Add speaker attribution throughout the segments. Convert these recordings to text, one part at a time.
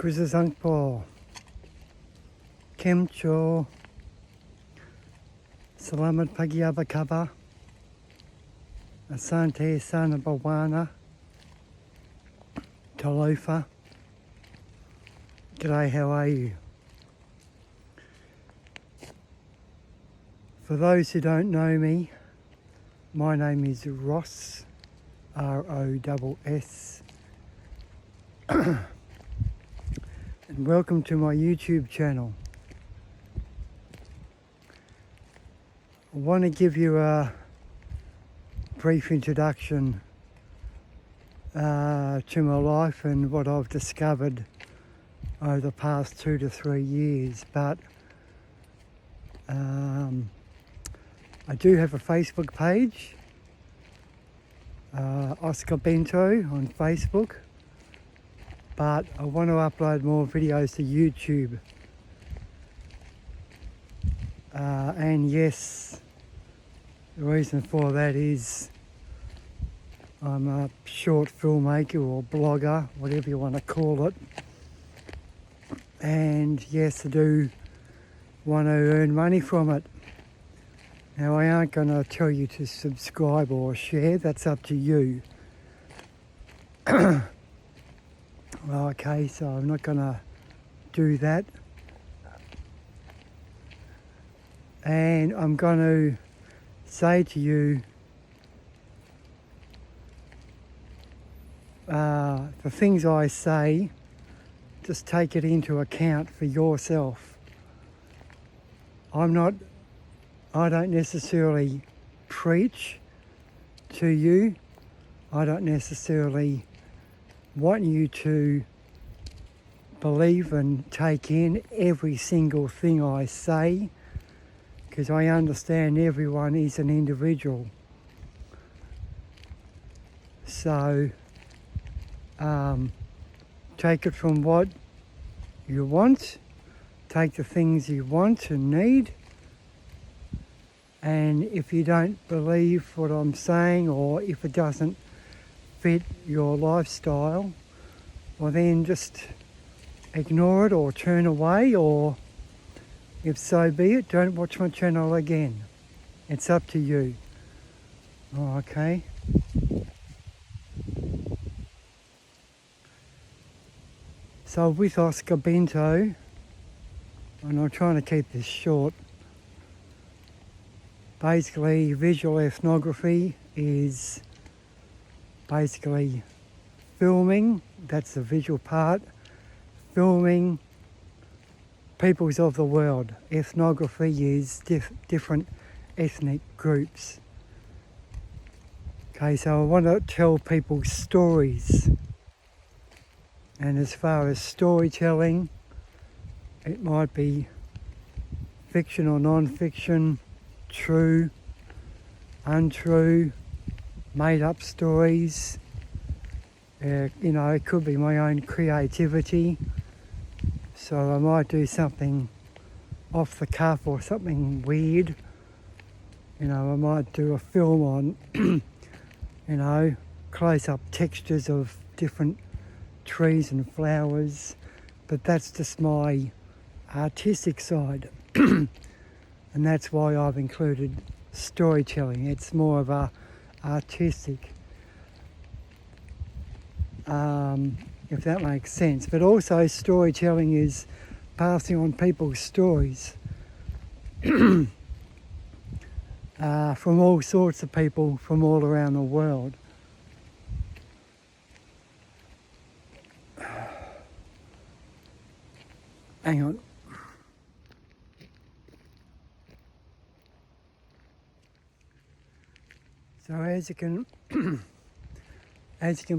Speaker 1: Kusazangpo, Kemcho, Salamat pagi apa khabar, Asante sana bawana, Talofa. G'day, how are you? For those who don't know me, my name is Ross, R-O-S-S, and welcome to my YouTube channel. I want to give you a brief introduction to my life and what I've discovered over the past 2 to 3 years, but I do have a Facebook page, Oscar Bento on Facebook, but I want to upload more videos to YouTube. And yes, the reason for that is I'm a short filmmaker or blogger, whatever you want to call it. And yes, I do want to earn money from it. Now, I aren't going to tell you to subscribe or share, that's up to you. Okay, so I'm not going to do that. And I'm going to say to you, the things I say, just take it into account for yourself. I don't necessarily preach to you. I don't necessarily want you to believe and take in every single thing I say, because I understand everyone is an individual. So take it from what you want, take the things you want and need, and if you don't believe what I'm saying, or if it doesn't fit your lifestyle, well then just ignore it or turn away, or if so be it, don't watch my channel again. It's up to you. Oh, okay. So with Oscar Bento, and I'm trying to keep this short, basically visual ethnography is basically filming, that's the visual part, filming peoples of the world. Ethnography is different ethnic groups. Okay, so I want to tell people stories. And as far as storytelling, it might be fiction or non-fiction, true, untrue, made up stories. It could be my own creativity. So I might do something off the cuff or something weird. I might do a film on, close-up textures of different trees and flowers, but that's just my artistic side. And that's why I've included storytelling. It's more of a artistic, if that makes sense. But also storytelling is passing on people's stories from all sorts of people from all around the world. Hang on. So as you can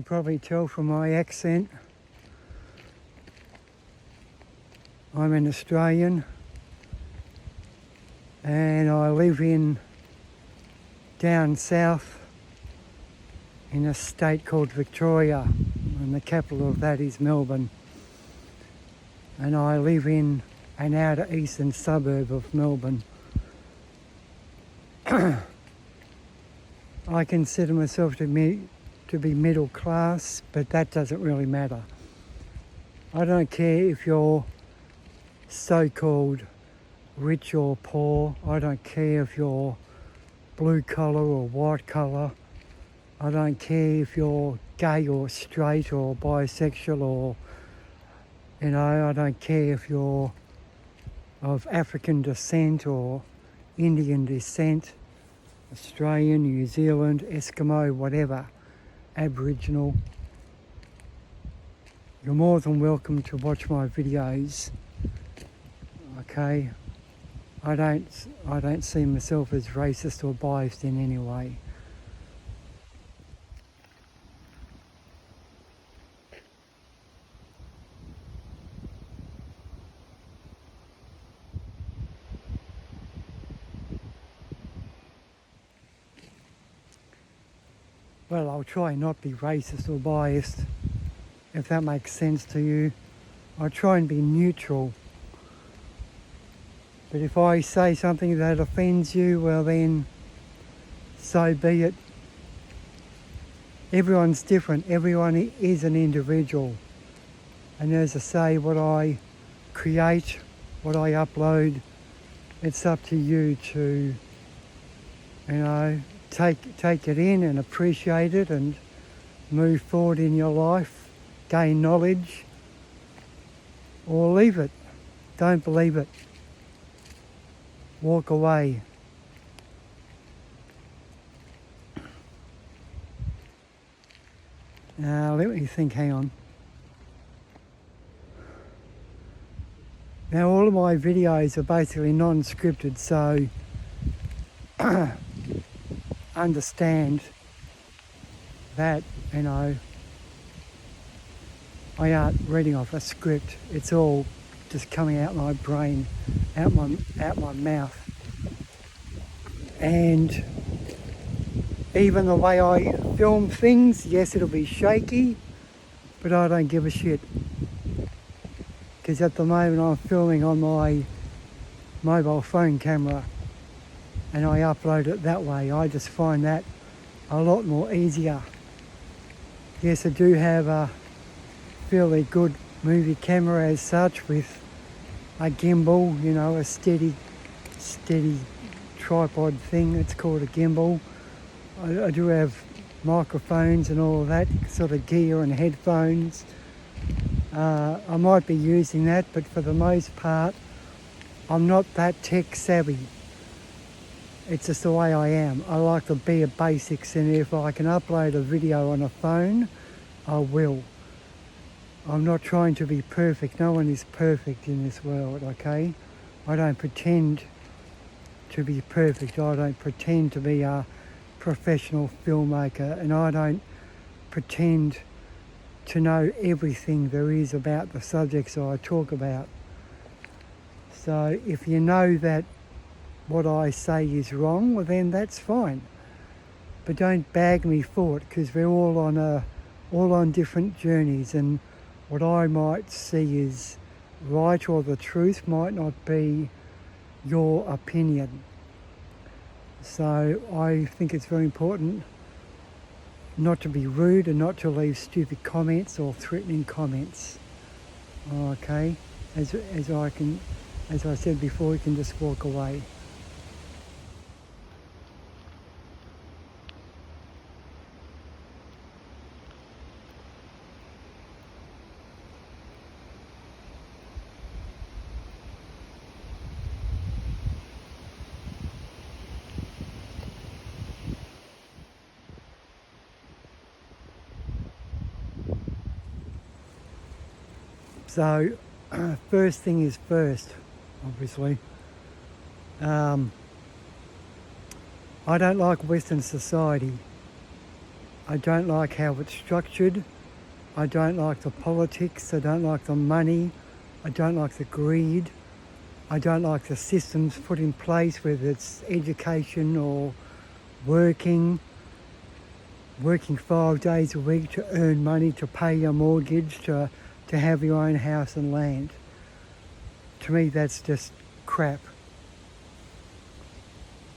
Speaker 1: probably tell from my accent, I'm an Australian and I live down south in a state called Victoria, and the capital of that is Melbourne. And I live in an outer eastern suburb of Melbourne. I consider myself to be middle class, but that doesn't really matter. I don't care if you're so-called rich or poor. I don't care if you're blue collar or white collar. I don't care if you're gay or straight or bisexual or, I don't care if you're of African descent or Indian descent, Australian, New Zealand, Eskimo, whatever, Aboriginal. You're more than welcome to watch my videos, okay? I don't see myself as racist or biased in any way. Well, I'll try not be racist or biased, if that makes sense to you. I'll try and be neutral. But if I say something that offends you, well then, so be it. Everyone's different. Everyone is an individual. And as I say, what I create, what I upload, it's up to you to, take it in and appreciate it and move forward in your life, gain knowledge, or leave it. Don't believe it. Walk away. Now, let me think, hang on. Now, all of my videos are basically non-scripted, so understand that, I aren't reading off a script. It's all just coming out my brain, out my mouth. And even the way I film things, yes, it'll be shaky, but I don't give a shit. Because at the moment I'm filming on my mobile phone camera and I upload it that way. I just find that a lot more easier. Yes, I do have a fairly good movie camera as such with a gimbal, a steady tripod thing. It's called a gimbal. I do have microphones and all of that sort of gear and headphones. I might be using that, but for the most part, I'm not that tech savvy. It's just the way I am. I like the bare basics, and if I can upload a video on a phone, I will. I'm not trying to be perfect. No one is perfect in this world, okay? I don't pretend to be perfect. I don't pretend to be a professional filmmaker, and I don't pretend to know everything there is about the subjects I talk about. So if you know that what I say is wrong, well then that's fine. But don't bag me for it, because we're all on different journeys, and what I might see is right or the truth might not be your opinion. So I think it's very important not to be rude and not to leave stupid comments or threatening comments. Okay, as I said before, you can just walk away. So, first thing is first, obviously. I don't like Western society. I don't like how it's structured. I don't like the politics. I don't like the money. I don't like the greed. I don't like the systems put in place, whether it's education or working 5 days a week to earn money, to pay your mortgage, to have your own house and land. To me, that's just crap.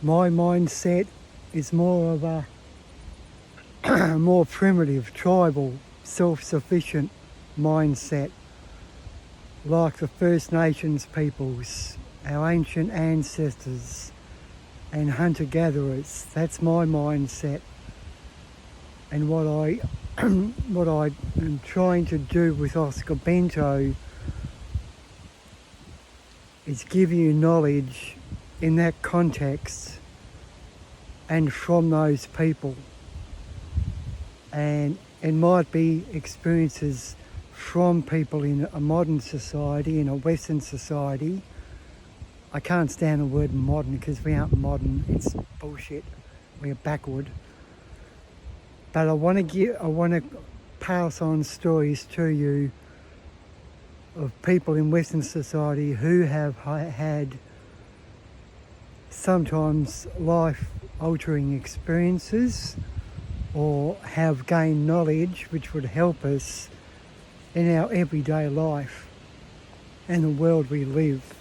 Speaker 1: My mindset is more of a more primitive, tribal, self-sufficient mindset. like the First Nations peoples, our ancient ancestors and hunter-gatherers. That's my mindset. And what I what I am trying to do with Oscar Bento is give you knowledge in that context and from those people. And it might be experiences from people in a modern society, in a Western society. I can't stand the word modern because we aren't modern, it's bullshit, we're backward. But I want to pass on stories to you of people in Western society who have had sometimes life-altering experiences or have gained knowledge which would help us in our everyday life and the world we live.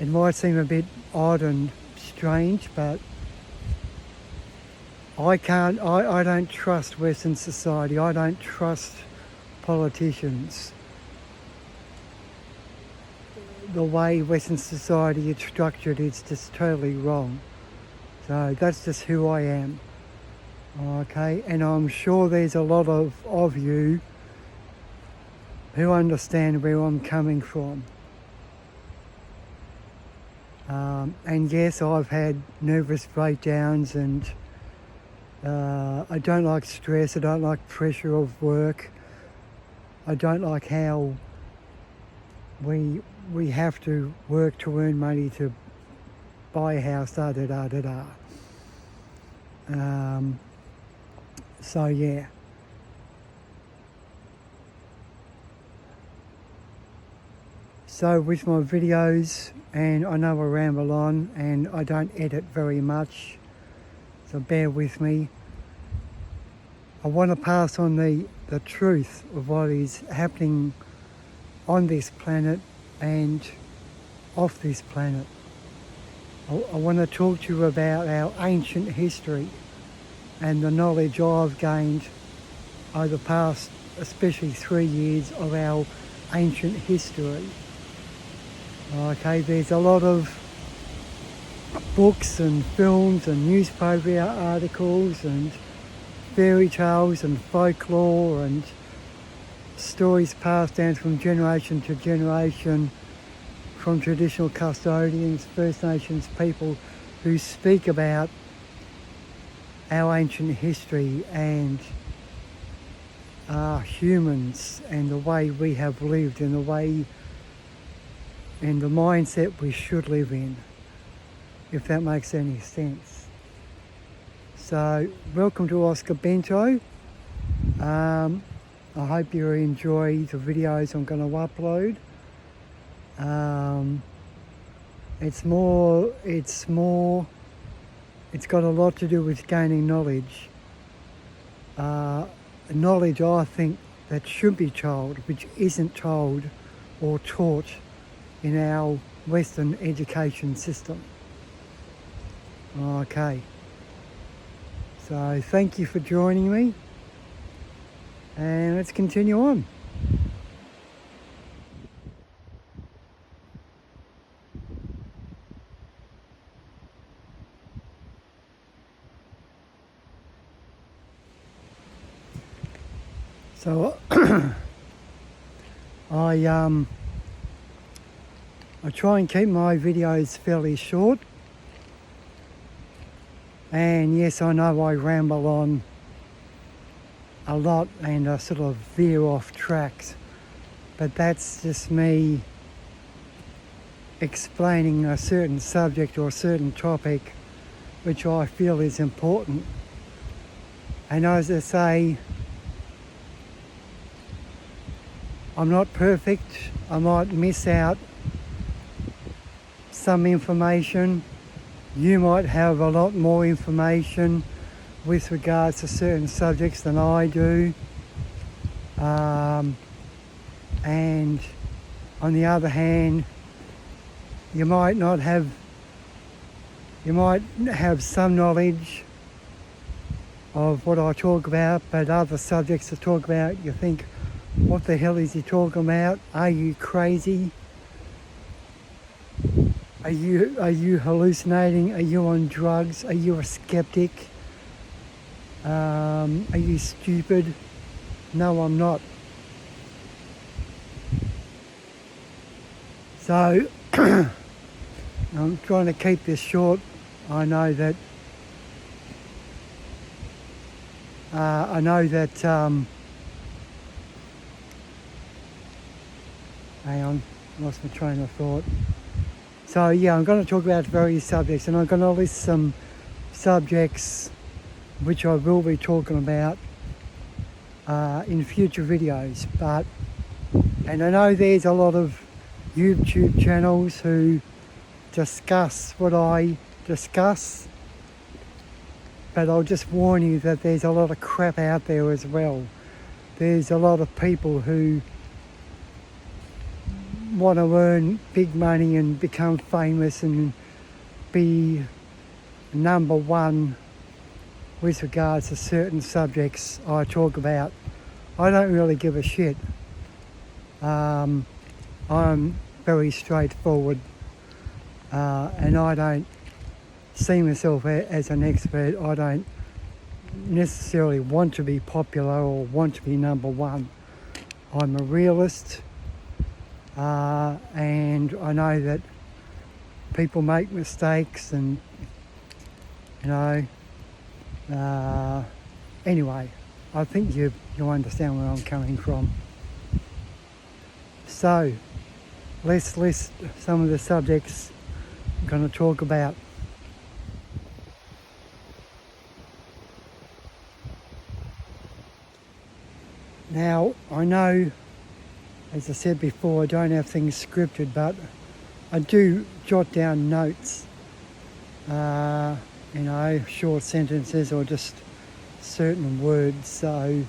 Speaker 1: It might seem a bit odd and strange, but I don't trust Western society. I don't trust politicians. The way Western society is structured is just totally wrong. So that's just who I am. Okay, and I'm sure there's a lot of you who understand where I'm coming from. And yes, I've had nervous breakdowns, and I don't like stress, I don't like pressure of work, I don't like how we have to work to earn money to buy a house, so yeah. So with my videos, and I know I ramble on and I don't edit very much, so bear with me. I want to pass on the truth of what is happening on this planet and off this planet. I want to talk to you about our ancient history and the knowledge I've gained over the past, especially 3 years, of our ancient history. Okay, there's a lot of books and films and newspaper articles and fairy tales and folklore and stories passed down from generation to generation from traditional custodians, First Nations people who speak about our ancient history and humans and the way we have lived and the way and the mindset we should live in, if that makes any sense. So, welcome to Oscar Bento. I hope you enjoy the videos I'm going to upload. It's got a lot to do with gaining knowledge. Knowledge, I think, that should be told, which isn't told or taught in our Western education system. Okay. So thank you for joining me, and let's continue on. So I try and keep my videos fairly short, and yes, I know I ramble on a lot and I sort of veer off tracks, but that's just me explaining a certain subject or a certain topic which I feel is important. And as I say, I'm not perfect. I might miss out some information. You might have a lot more information with regards to certain subjects than I do. And on the other hand, you might have some knowledge of what I talk about, but other subjects to talk about, you think, What the hell is he talking about? Are you crazy? Are you hallucinating? Are you on drugs? Are you a skeptic? Are you stupid? No, I'm not. So I'm trying to keep this short. I know that hang on, lost my train of thought. So yeah, I'm going to talk about various subjects, and I'm going to list some subjects which I will be talking about in future videos. And I know there's a lot of YouTube channels who discuss what I discuss, but I'll just warn you that there's a lot of crap out there as well. There's a lot of people who want to earn big money and become famous and be number one with regards to certain subjects I talk about. I don't really give a shit. I'm very straightforward, and I don't see myself as an expert. I don't necessarily want to be popular or want to be number one. I'm a realist, and I know that people make mistakes, and anyway, I think you understand where I'm coming from. So let's list some of the subjects I'm going to talk about. Now, I know, as I said before, I don't have things scripted, but I do jot down notes, short sentences or just certain words. So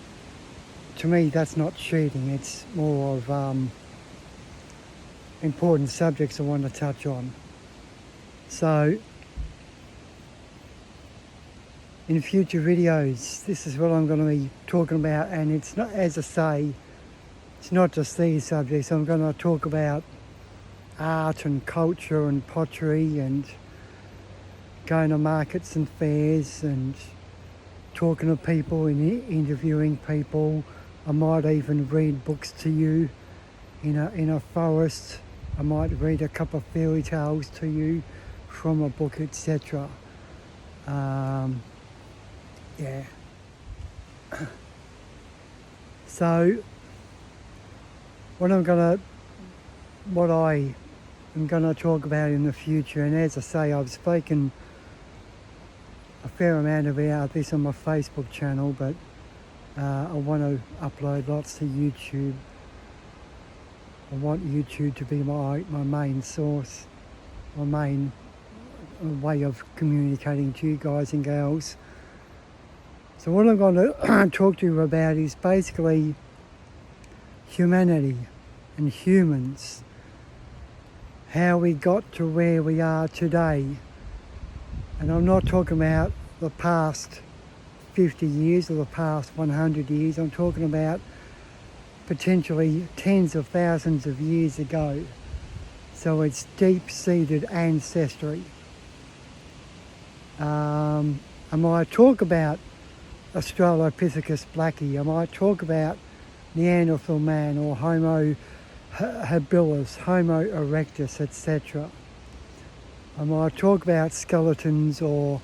Speaker 1: to me, that's not cheating. It's more of important subjects I want to touch on. So in future videos, this is what I'm going to be talking about, and it's not, as I say, it's not just these subjects. I'm going to talk about art and culture and pottery and going to markets and fairs and talking to people and interviewing people. I might even read books to you in a forest. I might read a couple of fairy tales to you from a book, etc. Yeah. So what I am gonna talk about in the future, and as I say, I've spoken a fair amount about this on my Facebook channel, but I want to upload lots to YouTube. I want YouTube to be my main source, my main way of communicating to you guys and girls. So what I'm going to talk to you about is basically humanity and humans, how we got to where we are today. And I'm not talking about the past 50 years or the past 100 years. I'm talking about potentially tens of thousands of years ago. So it's deep-seated ancestry. I might talk about Australopithecus blackie. I might talk about Neanderthal man or Homo habilis, Homo erectus, etc. I might talk about skeletons or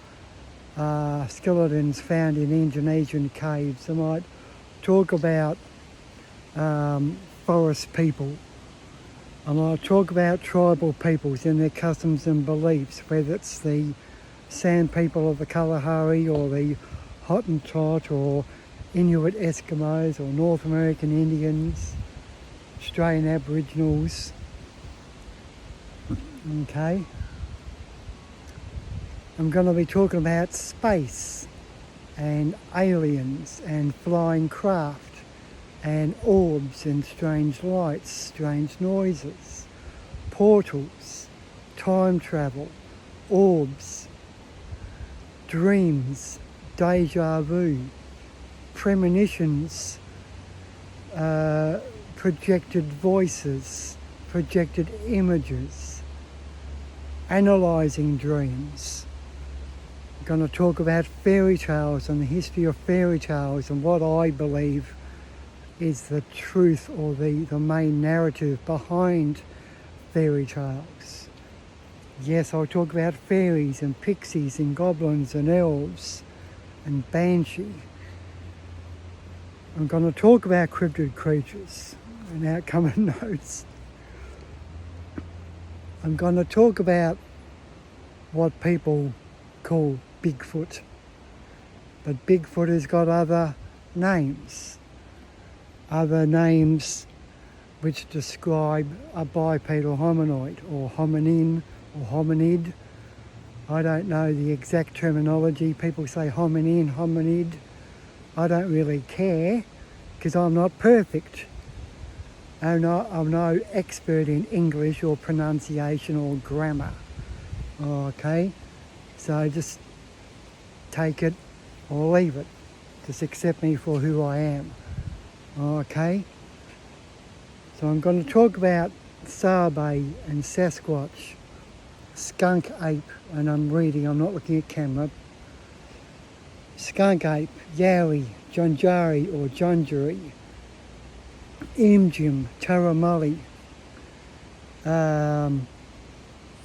Speaker 1: skeletons found in Indonesian caves. I might talk about forest people. I might talk about tribal peoples and their customs and beliefs, whether it's the San people of the Kalahari or the Hottentot or Inuit Eskimos or North American Indians, Australian Aboriginals. Okay. I'm going to be talking about space and aliens and flying craft and orbs and strange lights, strange noises, portals, time travel, orbs, dreams, deja vu, premonitions, projected voices, projected images, analysing dreams. I'm going to talk about fairy tales and the history of fairy tales and what I believe is the truth or the main narrative behind fairy tales. Yes, I'll talk about fairies and pixies and goblins and elves and banshee. I'm going to talk about cryptid creatures and outcome and notes. I'm going to talk about what people call Bigfoot. But Bigfoot has got other names which describe a bipedal hominoid or hominin or hominid. I don't know the exact terminology. People say hominin, hominid. I don't really care because I'm not perfect. I'm no expert in English or pronunciation or grammar. Okay? So just take it or leave it. Just accept me for who I am. Okay? So I'm going to talk about Saabaay and Sasquatch, skunk ape, and I'm not looking at camera. Skunk ape, Yowie, Junjari or Junjari, Imjim, Taramulli,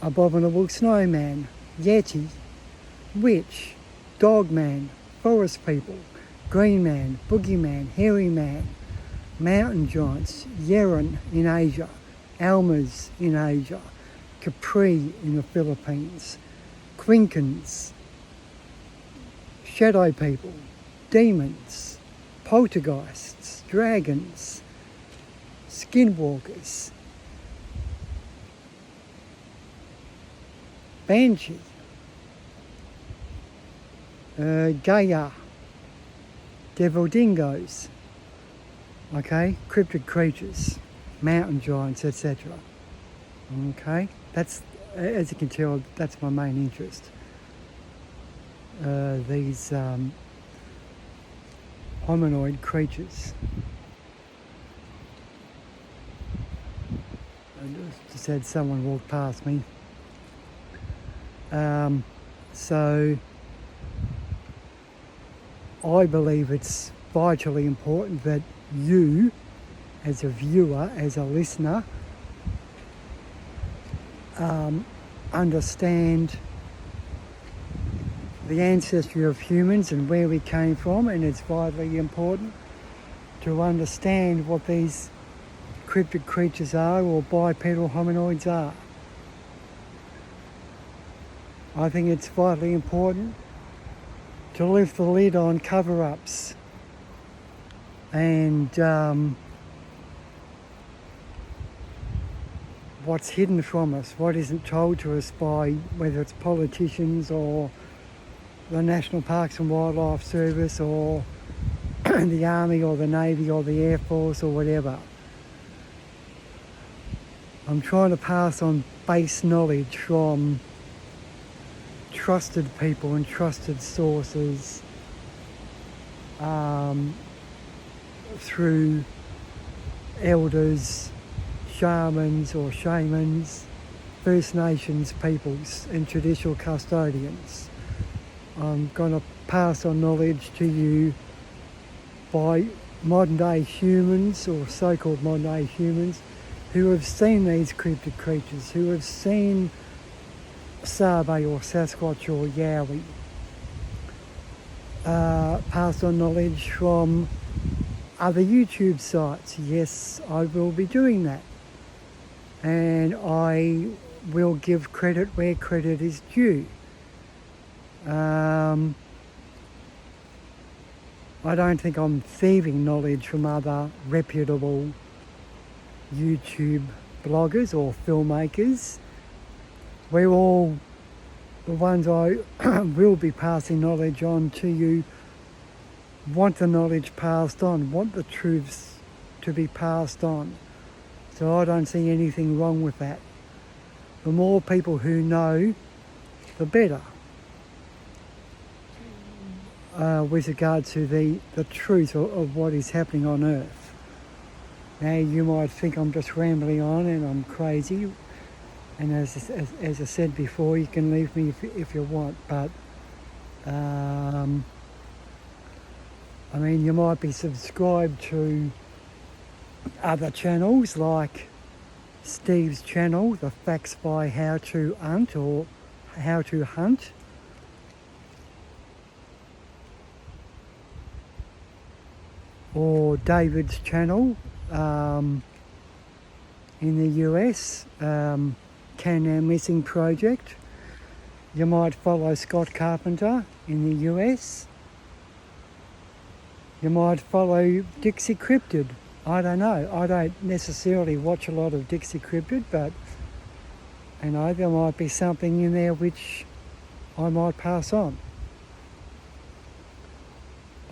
Speaker 1: Abominable Snowman, Yeti, Witch, Dogman, Forest People, Green Man, Boogeyman, Hairy Man, Mountain Giants, Yeren in Asia, Almas in Asia, Capri in the Philippines, Quinkins, Shadow People, Demons, Poltergeists, Dragons, Skinwalkers, Banshee, Gaia, Devil Dingoes, okay, cryptid creatures, mountain giants, etc. Okay, that's, as you can tell, that's my main interest. These hominoid creatures. I just had someone walk past me. So I believe it's vitally important that you, as a viewer, as a listener, understand the ancestry of humans and where we came from, and it's vitally important to understand what these cryptid creatures are or bipedal hominoids are. I think it's vitally important to lift the lid on cover-ups and what's hidden from us, what isn't told to us by whether it's politicians or the National Parks and Wildlife Service or the Army or the Navy or the Air Force or whatever. I'm trying to pass on base knowledge from trusted people and trusted sources through elders, shamans or shamans, First Nations peoples and traditional custodians. I'm going to pass on knowledge to you by modern day humans or so-called modern day humans who have seen these cryptid creatures, who have seen Saabaay or Sasquatch or Yowie. Pass on knowledge from other YouTube sites. Yes, I will be doing that. And I will give credit where credit is due. I don't think I'm thieving knowledge from other reputable YouTube bloggers or filmmakers. We're all, the ones I will be passing knowledge on to you, want the knowledge passed on, want the truths to be passed on. So I don't see anything wrong with that. The more people who know, the better. With regard to the truth of what is happening on Earth. Now you might think I'm just rambling on and I'm crazy, and as I said before, you can leave me if you want, but I mean, you might be subscribed to other channels like Steve's channel, The Facts by How to Hunt, or How to Hunt. Or David's channel in the US, Can-Am Missing Project. You might follow Scott Carpenter in the US. You might follow Dixie Cryptid. I don't know. I don't necessarily watch a lot of Dixie Cryptid, but you know, there might be something in there which I might pass on.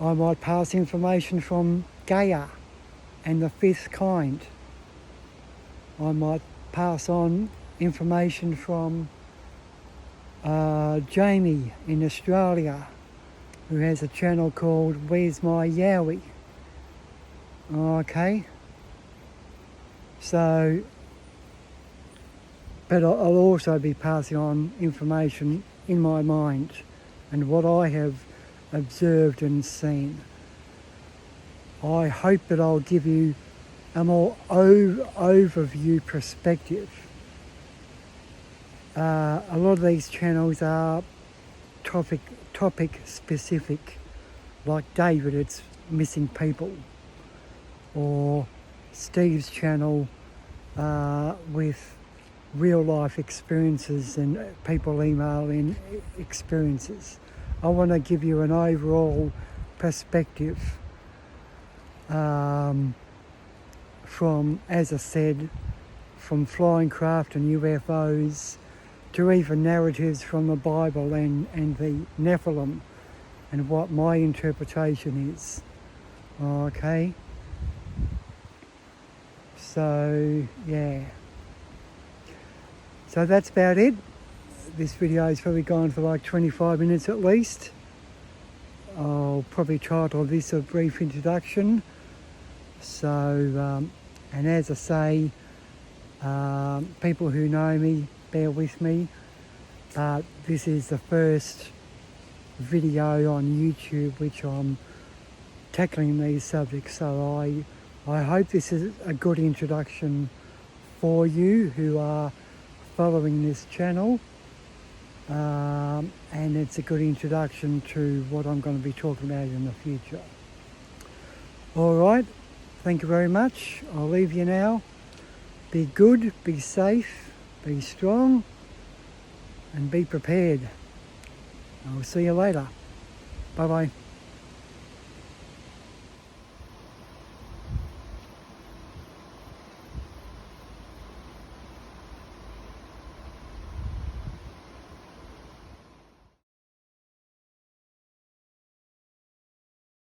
Speaker 1: I might pass information from Gaia and the Fifth Kind. I might pass on information from Jamie in Australia, who has a channel called Where's My Yowie? Okay. So, but I'll also be passing on information in my mind and what I have observed and seen. I hope that I'll give you a more overview perspective. A lot of these channels are topic specific, like David, it's missing people, or Steve's channel with real life experiences and people email in experiences. I want to give you an overall perspective from, as I said, from flying craft and UFOs to even narratives from the Bible and the Nephilim and what my interpretation is. Okay? So, yeah. So that's about it. This video is probably gone for like 25 minutes at least. I'll probably title this a brief introduction. So, and as I say, people who know me, bear with me, but this is the first video on YouTube which I'm tackling these subjects, so I hope this is a good introduction for you who are following this channel, and it's a good introduction to what I'm going to be talking about in the future. Alright, thank you very much. I'll leave you now. Be good, be safe, be strong, and be prepared. I'll see you later. Bye bye.